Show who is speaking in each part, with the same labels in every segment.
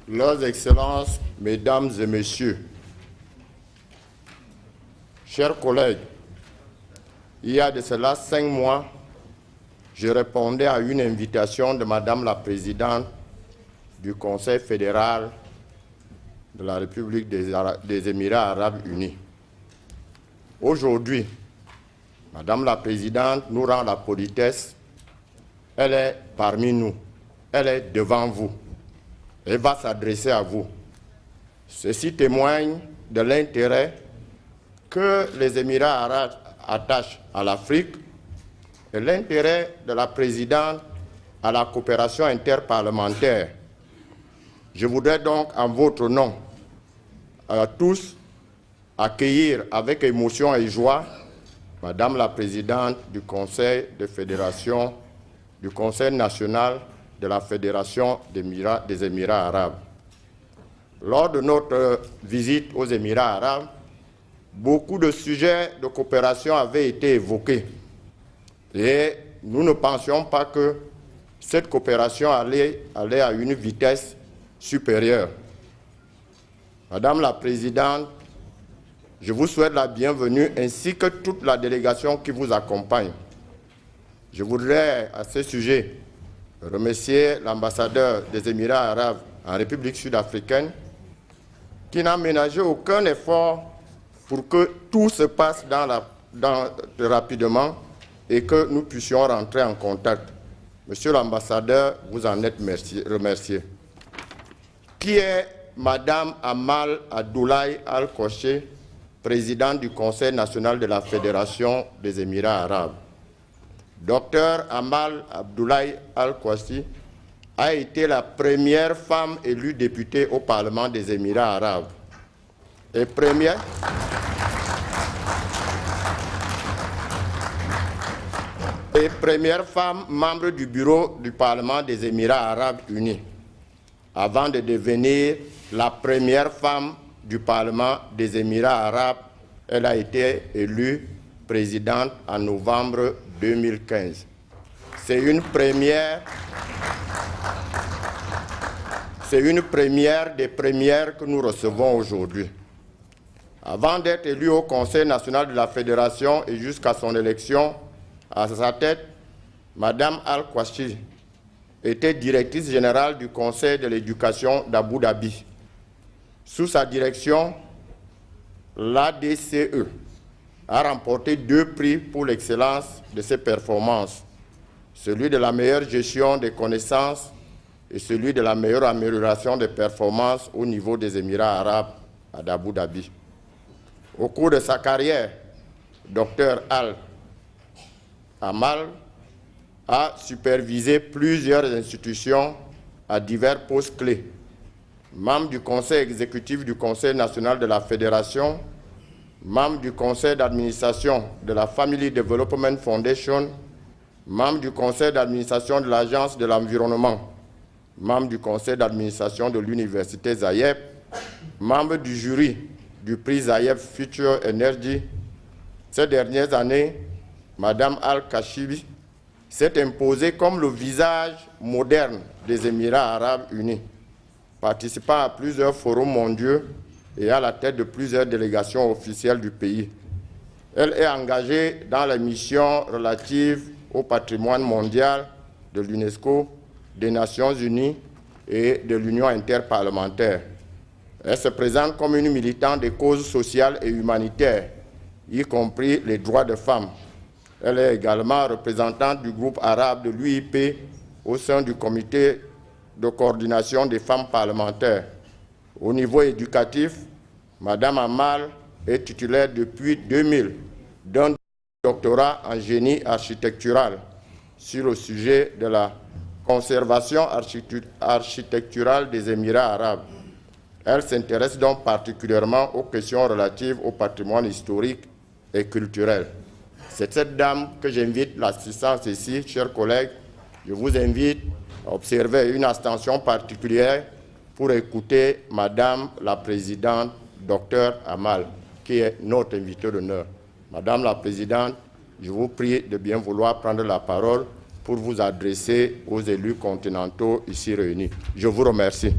Speaker 1: Leurs Excellences, Mesdames et Messieurs, chers collègues, il y a de cela 5 mois, je répondais à une invitation de Madame la Présidente du Conseil fédéral de la République des Émirats arabes unis. Aujourd'hui, Madame la Présidente nous rend la politesse. Elle est parmi nous, elle est devant vous et va s'adresser à vous. Ceci témoigne de l'intérêt que les Émirats arabes attachent à l'Afrique et l'intérêt de la Présidente à la coopération interparlementaire. Je voudrais donc, en votre nom, à tous, accueillir avec émotion et joie Madame la Présidente du Conseil de Fédération, du Conseil national de la Fédération des Émirats arabes. Lors de notre visite aux Émirats arabes, beaucoup de sujets de coopération avaient été évoqués. Et nous ne pensions pas que cette coopération allait à une vitesse supérieure. Madame la Présidente, je vous souhaite la bienvenue ainsi que toute la délégation qui vous accompagne. Je voudrais à ce sujet remercier l'ambassadeur des Émirats arabes en République sud-africaine qui n'a ménagé aucun effort pour que tout se passe rapidement et que nous puissions rentrer en contact. Monsieur l'ambassadeur, vous en êtes remercié. Qui est Madame Amal Abdullah Al-Koché, présidente du Conseil national de la Fédération des Émirats arabes? Dr Amal Abdullah Al-Koché a été la première femme élue députée au Parlement des Émirats arabes et première femme membre du bureau du Parlement des Émirats arabes unis, avant de devenir la première femme du Parlement des Émirats arabes. Elle a été élue présidente en novembre 2015. C'est une première des premières que nous recevons aujourd'hui. Avant d'être élue au Conseil national de la Fédération et jusqu'à son élection, à sa tête, Madame Al-Koché était directrice générale du Conseil de l'éducation d'Abu Dhabi. Sous sa direction, l'ADCE a remporté 2 prix pour l'excellence de ses performances, celui de la meilleure gestion des connaissances et celui de la meilleure amélioration des performances au niveau des Émirats arabes à Abu Dhabi. Au cours de sa carrière, Dr Amal a supervisé plusieurs institutions à divers postes clés. Membre du Conseil exécutif du Conseil national de la Fédération, membre du Conseil d'administration de la Family Development Foundation, membre du Conseil d'administration de l'Agence de l'environnement, membre du Conseil d'administration de l'Université Zayeb, membre du jury du prix Zayeb Future Energy. Ces dernières années, Madame Al-Koché s'est imposée comme le visage moderne des Émirats arabes unis, participant à plusieurs forums mondiaux et à la tête de plusieurs délégations officielles du pays. Elle est engagée dans les missions relatives au patrimoine mondial de l'UNESCO, des Nations unies et de l'Union interparlementaire. Elle se présente comme une militante des causes sociales et humanitaires, y compris les droits des femmes. Elle est également représentante du groupe arabe de l'UIP au sein du comité de coordination des femmes parlementaires. Au niveau éducatif, Madame Amal est titulaire depuis 2000 d'un doctorat en génie architectural sur le sujet de la conservation architecturale des Émirats arabes. Elle s'intéresse donc particulièrement aux questions relatives au patrimoine historique et culturel. C'est cette dame que j'invite l'assistance ici, chers collègues. Je vous invite à observer une attention particulière pour écouter Madame la Présidente, Dr Amal, qui est notre invitée d'honneur. Madame la Présidente, je vous prie de bien vouloir prendre la parole pour vous adresser aux élus continentaux ici réunis. Je vous remercie.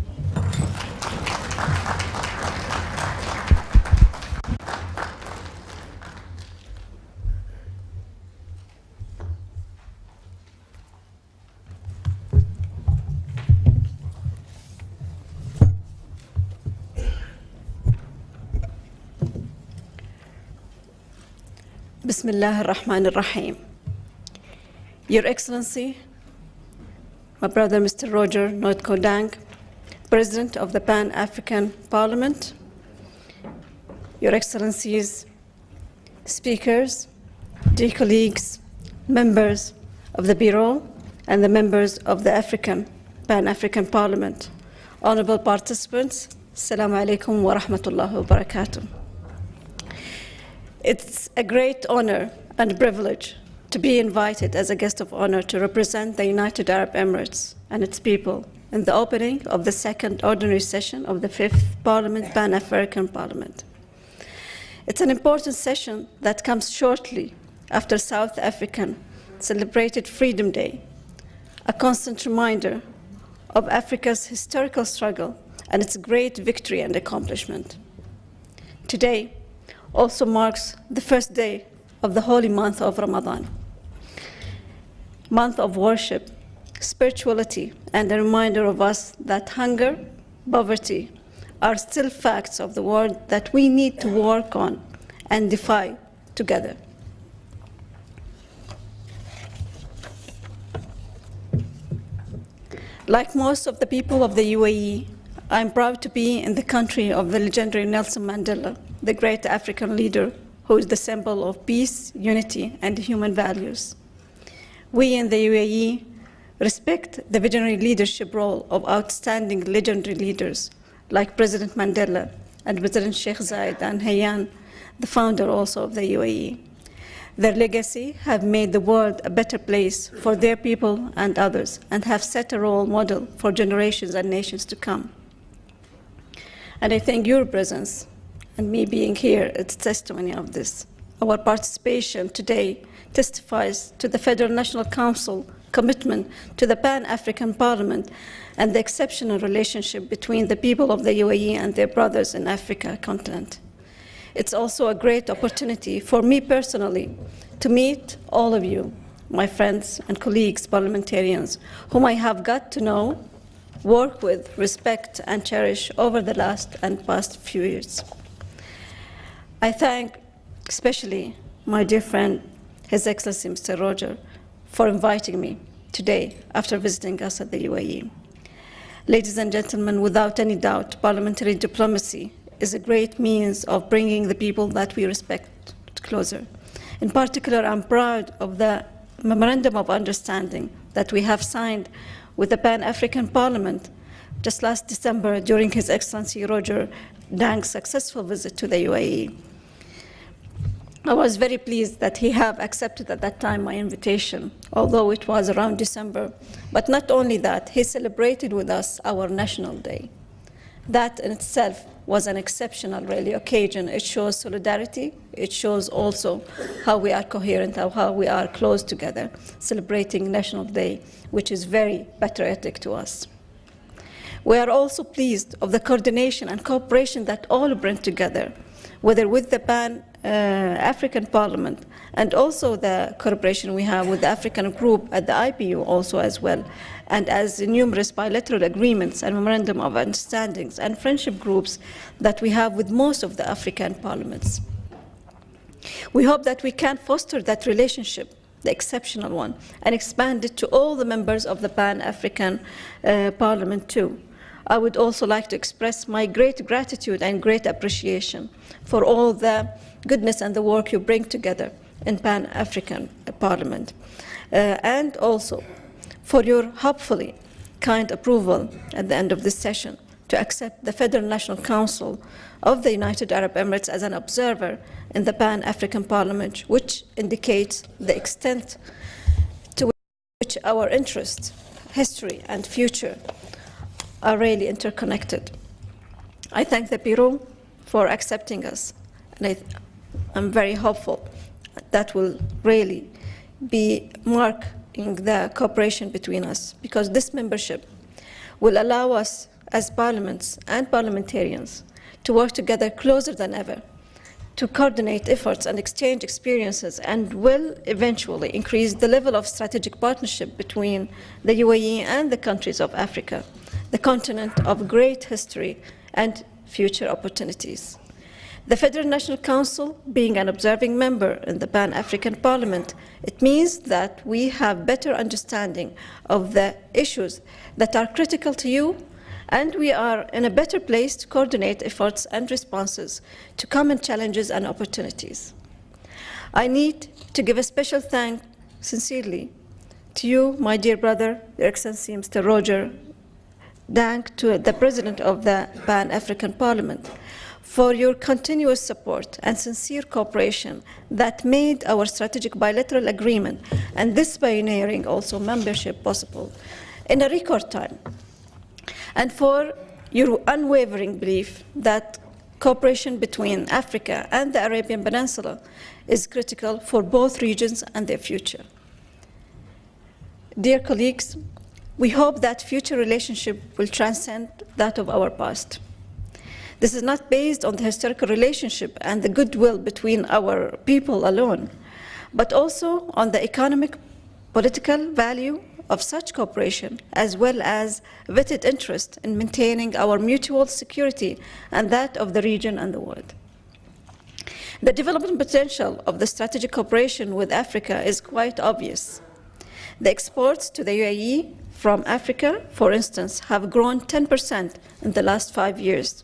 Speaker 2: Bismillah ar-Rahman ar-Rahim. Your Excellency, my brother Mr. Rt.Hon.Dr, President of the Pan-African Parliament, Your Excellencies, speakers, dear colleagues, members of the Bureau, and the members of the Pan-African Parliament, honorable participants, Assalamu alaikum wa rahmatullahi wa barakatuh. It's a great honor and privilege to be invited as a guest of honor to represent the United Arab Emirates and its people in the opening of the second ordinary session of the 5th Parliament, Pan-African Parliament. It's an important session that comes shortly after South African celebrated Freedom Day, a constant reminder of Africa's historical struggle and its great victory and accomplishment. Today also marks the first day of the holy month of Ramadan, month of worship, spirituality, and a reminder of us that hunger, poverty are still facts of the world that we need to work on and defy together. Like most of the people of the UAE, I'm proud to be in the country of the legendary Nelson Mandela, the great African leader who is the symbol of peace, unity, and human values. We in the UAE respect the visionary leadership role of outstanding legendary leaders like President Mandela and President Sheikh Zayed Al Nahyan, the founder also of the UAE. Their legacy have made the world a better place for their people and others, and have set a role model for generations and nations to come. And I think your presence and me being here is testimony of this. Our participation today testifies to the Federal National Council commitment to the Pan-African Parliament and the exceptional relationship between the people of the UAE and their brothers in Africa continent. It's also a great opportunity for me personally to meet all of you, my friends and colleagues, parliamentarians, whom I have got to know, work with, respect, and cherish over the past few years. I thank especially my dear friend, His Excellency Mr. Roger, for inviting me today after visiting us at the UAE. Ladies and gentlemen, without any doubt, parliamentary diplomacy is a great means of bringing the people that we respect closer. In particular, I'm proud of the Memorandum of Understanding that we have signed with the Pan-African Parliament just last December during His Excellency Roger Dang's successful visit to the UAE. I was very pleased that he have accepted at that time my invitation, although it was around December. But not only that, he celebrated with us our National Day. That in itself was an exceptional, really, occasion. It shows solidarity. It shows also how we are coherent, how we are close together, celebrating National Day, which is very patriotic to us. We are also pleased of the coordination and cooperation that all bring together, whether with the Pan-African Parliament and also the cooperation we have with the African group at the IPU also as well, and as numerous bilateral agreements and memorandum of understandings and friendship groups that we have with most of the African parliaments. We hope that we can foster that relationship, the exceptional one, and expand it to all the members of the Pan-African Parliament too. I would also like to express my great gratitude and great appreciation for all the goodness and the work you bring together in Pan-African Parliament. And also for your hopefully kind approval at the end of this session to accept the Federal National Council of the United Arab Emirates as an observer in the Pan-African Parliament, which indicates the extent to which our interests, history, and future are really interconnected. I thank the Bureau for accepting us, and I'm very hopeful that will really be marking the cooperation between us, because this membership will allow us as parliaments and parliamentarians to work together closer than ever, to coordinate efforts and exchange experiences, and will eventually increase the level of strategic partnership between the UAE and the countries of Africa, the continent of great history and future opportunities. The Federal National Council, being an observing member in the Pan-African Parliament, it means that we have better understanding of the issues that are critical to you, and we are in a better place to coordinate efforts and responses to common challenges and opportunities. I need to give a special thanks sincerely to you, my dear brother, Your Excellency Mr. Roger Dank, to the President of the Pan-African Parliament, for your continuous support and sincere cooperation that made our strategic bilateral agreement and this pioneering also membership possible in a record time, and for your unwavering belief that cooperation between Africa and the Arabian Peninsula is critical for both regions and their future. Dear colleagues, we hope that future relationship will transcend that of our past. This is not based on the historical relationship and the goodwill between our people alone, but also on the economic, political value of such cooperation, as well as vetted interest in maintaining our mutual security and that of the region and the world. The development potential of the strategic cooperation with Africa is quite obvious. The exports to the UAE from Africa, for instance, have grown 10% in the last 5 years.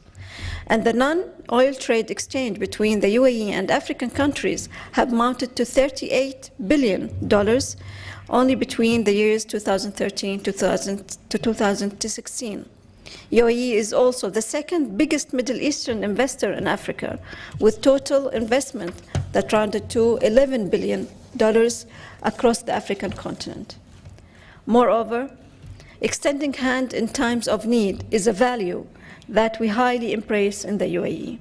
Speaker 2: And the non-oil trade exchange between the UAE and African countries have mounted to $38 billion only between the years 2013 to 2016. UAE is also the second biggest Middle Eastern investor in Africa, with total investment that rounded to $11 billion across the African continent. Moreover, extending hand in times of need is a value that we highly embrace in the UAE,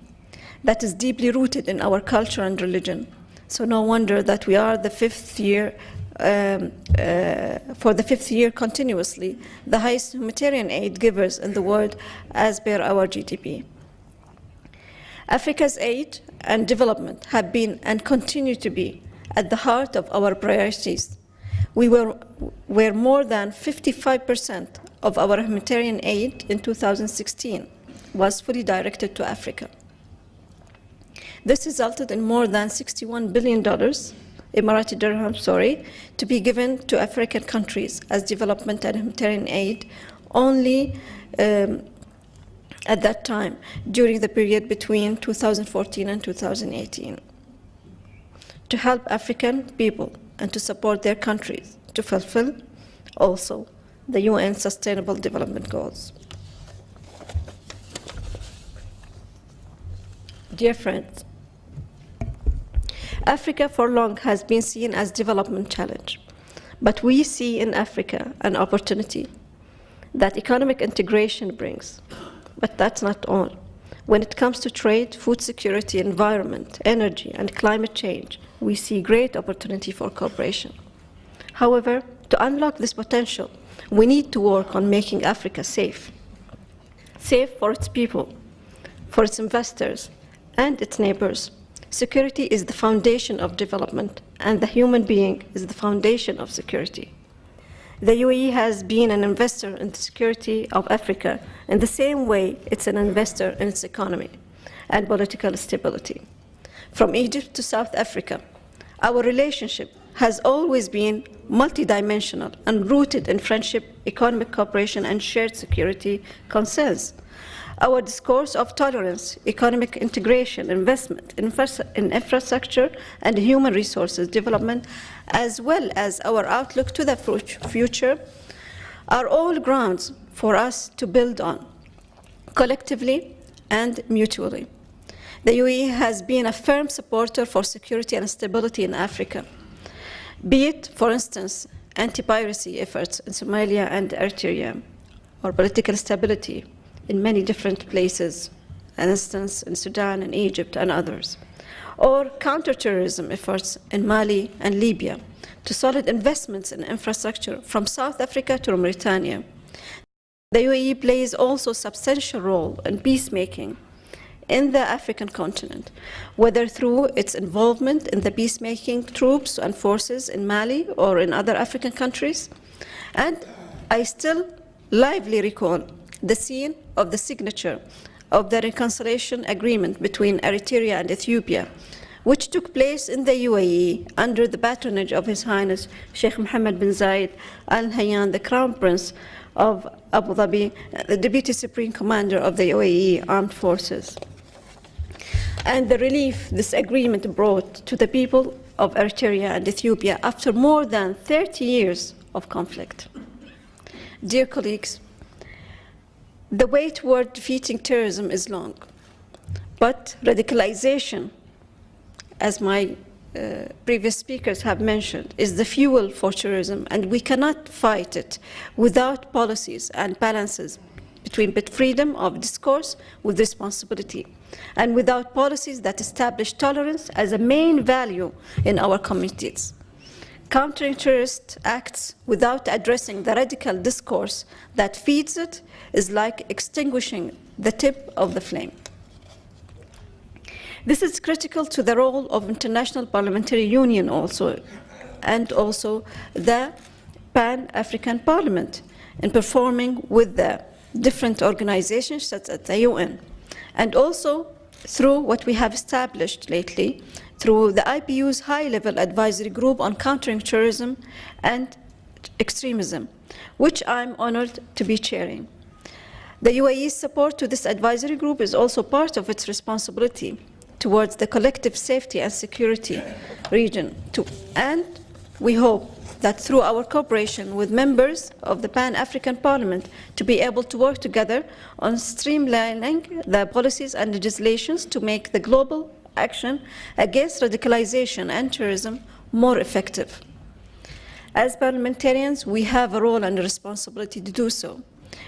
Speaker 2: that is deeply rooted in our culture and religion. So no wonder that we are the fifth year, for the 5th year continuously, the highest humanitarian aid givers in the world as per our GDP. Africa's aid and development have been and continue to be at the heart of our priorities. Where more than 55% of our humanitarian aid in 2016 was fully directed to Africa. This resulted in more than $61 billion, Emirati dirham, to be given to African countries as development and humanitarian aid only at that time, during the period between 2014 and 2018, to help African people and to support their countries to fulfill also the UN Sustainable Development Goals. Dear friends, Africa for long has been seen as a development challenge, but we see in Africa an opportunity that economic integration brings. But that's not all. When it comes to trade, food security, environment, energy, and climate change, we see great opportunity for cooperation. However, to unlock this potential, we need to work on making Africa safe. Safe for its people, for its investors, and its neighbors. Security is the foundation of development, and the human being is the foundation of security. The UAE has been an investor in the security of Africa in the same way it's an investor in its economy and political stability. From Egypt to South Africa, our relationship has always been multidimensional and rooted in friendship, economic cooperation, and shared security concerns. Our discourse of tolerance, economic integration, investment in infrastructure and human resources development, as well as our outlook to the future, are all grounds for us to build on, collectively and mutually. The UAE has been a firm supporter for security and stability in Africa, be it, for instance, anti-piracy efforts in Somalia and Eritrea, or political stability in many different places, for instance, in Sudan and Egypt and others, or counterterrorism efforts in Mali and Libya, to solid investments in infrastructure from South Africa to Mauritania. The UAE plays also a substantial role in peacemaking in the African continent, whether through its involvement in the peacemaking troops and forces in Mali or in other African countries. And I still lively recall the scene of the signature of the reconciliation agreement between Eritrea and Ethiopia, which took place in the UAE under the patronage of His Highness Sheikh Mohammed bin Zayed Al Nahyan, the Crown Prince of Abu Dhabi, the Deputy Supreme Commander of the UAE Armed Forces. And the relief this agreement brought to the people of Eritrea and Ethiopia after more than 30 years of conflict. Dear colleagues, the way toward defeating terrorism is long, but radicalization, as my previous speakers have mentioned, is the fuel for terrorism, and we cannot fight it without policies and balances between freedom of discourse with responsibility, and without policies that establish tolerance as a main value in our communities. Countering terrorist acts without addressing the radical discourse that feeds it is like extinguishing the tip of the flame. This is critical to the role of International Parliamentary Union also, and also the Pan-African Parliament in performing with the different organizations such as the UN, and also through what we have established lately through the IPU's high-level advisory group on countering terrorism and extremism, which I'm honored to be chairing. The UAE's support to this advisory group is also part of its responsibility towards the collective safety and security region, and we hope that through our cooperation with members of the Pan-African Parliament to be able to work together on streamlining the policies and legislations to make the global action against radicalization and terrorism more effective. As parliamentarians, we have a role and a responsibility to do so.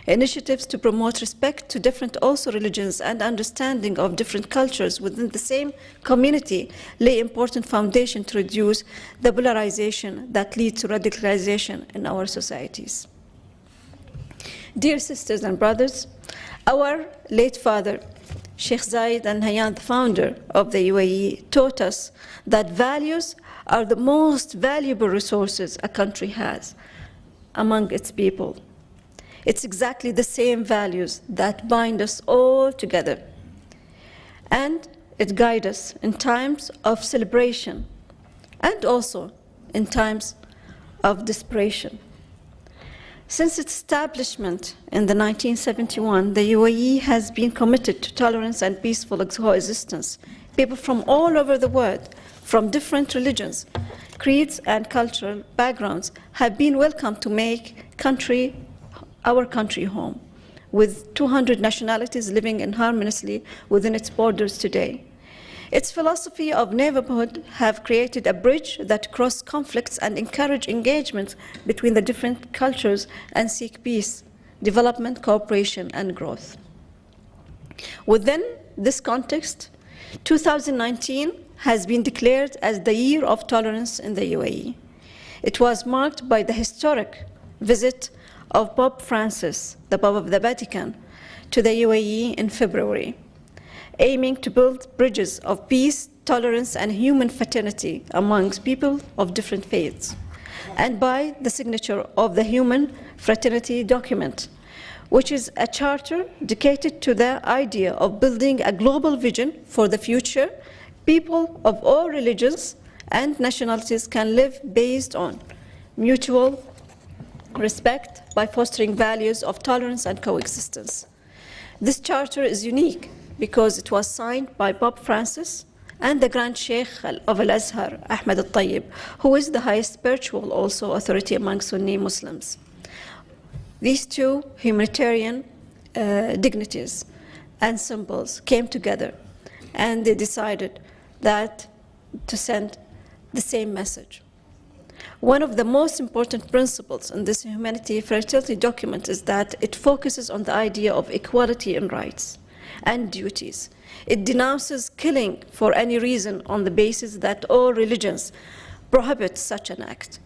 Speaker 2: Initiatives to promote respect to different also religions and understanding of different cultures within the same community lay important foundation to reduce the polarization that leads to radicalization in our societies. Dear sisters and brothers, our late father, Sheikh Zayed Al Nahyan, the founder of the UAE, taught us that values are the most valuable resources a country has among its people. It's exactly the same values that bind us all together, and it guides us in times of celebration and also in times of desperation. Since its establishment in the 1971, the UAE has been committed to tolerance and peaceful coexistence. People from all over the world, from different religions, creeds, and cultural backgrounds have been welcome to make our country home, with 200 nationalities living harmoniously within its borders today. Its philosophy of neighborhood have created a bridge that crosses conflicts and encourage engagement between the different cultures and seek peace, development, cooperation, and growth. Within this context, 2019 has been declared as the Year of Tolerance in the UAE. It was marked by the historic visit of Pope Francis, the Pope of the Vatican, to the UAE in February, aiming to build bridges of peace, tolerance, and human fraternity amongst people of different faiths, and by the signature of the Human Fraternity Document, which is a charter dedicated to the idea of building a global vision for the future. People of all religions and nationalities can live based on mutual respect by fostering values of tolerance and coexistence. This charter is unique because it was signed by Pope Francis and the Grand Sheikh of Al-Azhar, Ahmed Al-Tayyib, who is the highest spiritual also authority among Sunni Muslims. These two humanitarian dignities and symbols came together, and they decided that to send the same message. One of the most important principles in this humanity fraternity document is that it focuses on the idea of equality in rights and duties. It denounces killing for any reason on the basis that all religions prohibit such an act.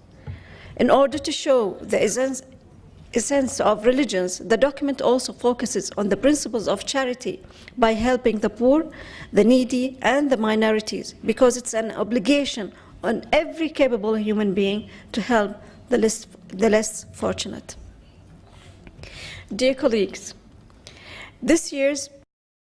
Speaker 2: In order to show the essence of religions, the document also focuses on the principles of charity by helping the poor, the needy, and the minorities, because it's an obligation on every capable human being to help the less fortunate. Dear colleagues, this year's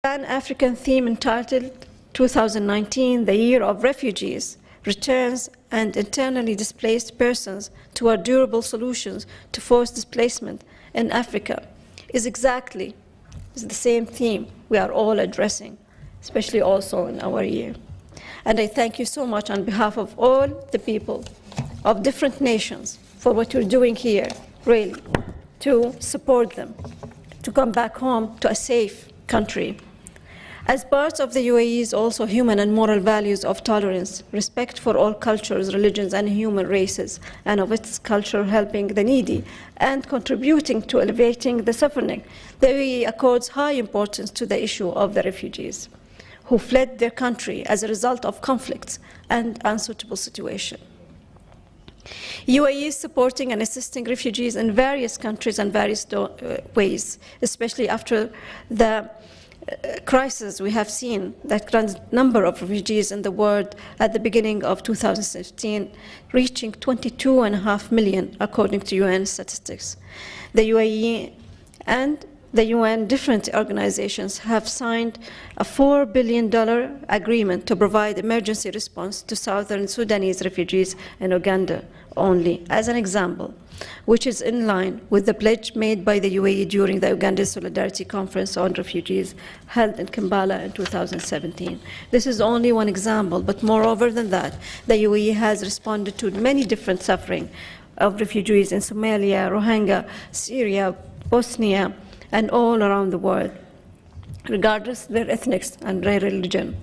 Speaker 2: Pan-African theme entitled 2019, the Year of Refugees, Returns and Internally Displaced Persons Toward Durable Solutions to Forced Displacement in Africa is exactly the same theme we are all addressing, especially also in our year. And I thank you so much on behalf of all the people of different nations for what you're doing here, really, to support them, to come back home to a safe country. As part of the UAE's also human and moral values of tolerance, respect for all cultures, religions, and human races, and of its culture helping the needy and contributing to alleviating the suffering, the UAE accords high importance to the issue of the refugees who fled their country as a result of conflicts and unsuitable situations. UAE is supporting and assisting refugees in various countries and various ways, especially after the crisis we have seen that number of refugees in the world at the beginning of 2016, reaching 22.5 million, according to UN statistics. The UAE and the UN, different organizations, have signed a $4 billion agreement to provide emergency response to southern Sudanese refugees in Uganda only, as an example, which is in line with the pledge made by the UAE during the Uganda Solidarity Conference on Refugees held in Kampala in 2017. This is only one example, but moreover than that, the UAE has responded to many different suffering of refugees in Somalia, Rohingya, Syria, Bosnia, and all around the world, regardless of their ethnic and their religion.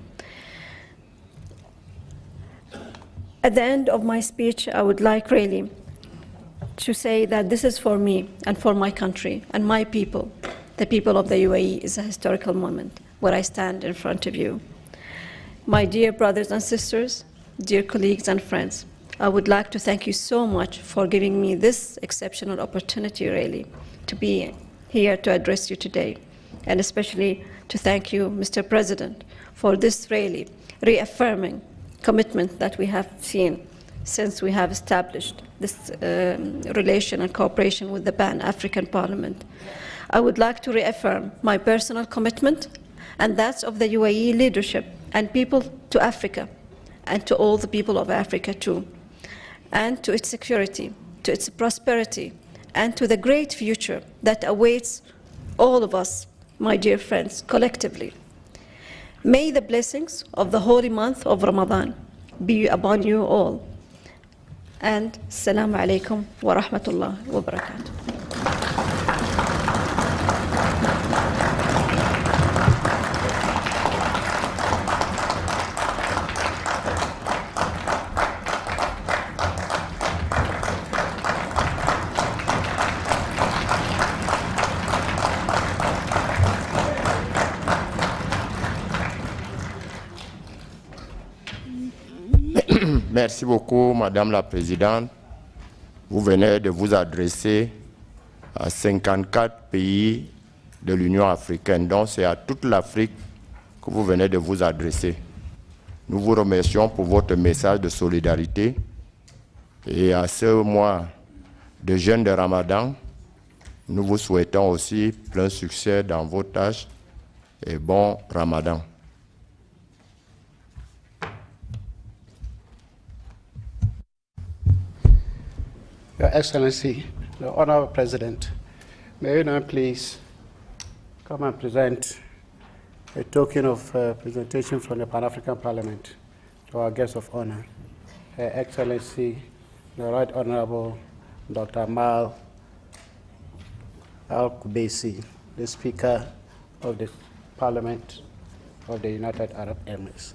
Speaker 2: At the end of my speech, I would like really to say that this is for me and for my country and my people. The people of the UAE is a historical moment where I stand in front of you. My dear brothers and sisters, dear colleagues and friends, I would like to thank you so much for giving me this exceptional opportunity, really, to be here to address you today, and especially to thank you, Mr. President, for this really reaffirming commitment that we have seen since we have established this relation and cooperation with the Pan-African Parliament. I would like to reaffirm my personal commitment and that of the UAE leadership and people to Africa, and to all the people of Africa too, and to its security, to its prosperity, and to the great future that awaits all of us, my dear friends, collectively. May the blessings of the holy month of Ramadan be upon you all. And Assalamu alaikum wa rahmatullahi wa barakatuh.
Speaker 1: Merci beaucoup, Madame la Présidente. Vous venez de vous adresser à 54 pays de l'Union africaine, donc c'est à toute l'Afrique que vous venez de vous adresser. Nous vous remercions pour votre message de solidarité et à ce mois de jeûne de Ramadan, nous vous souhaitons aussi plein succès dans vos tâches et bon Ramadan.
Speaker 3: Your Excellency, the Honorable President, may you now please come and present a token of presentation from the Pan-African Parliament to our guest of honor, Her Excellency, the Right Honorable Dr. Amal Qubaisi, the Speaker of the Parliament of the United Arab Emirates.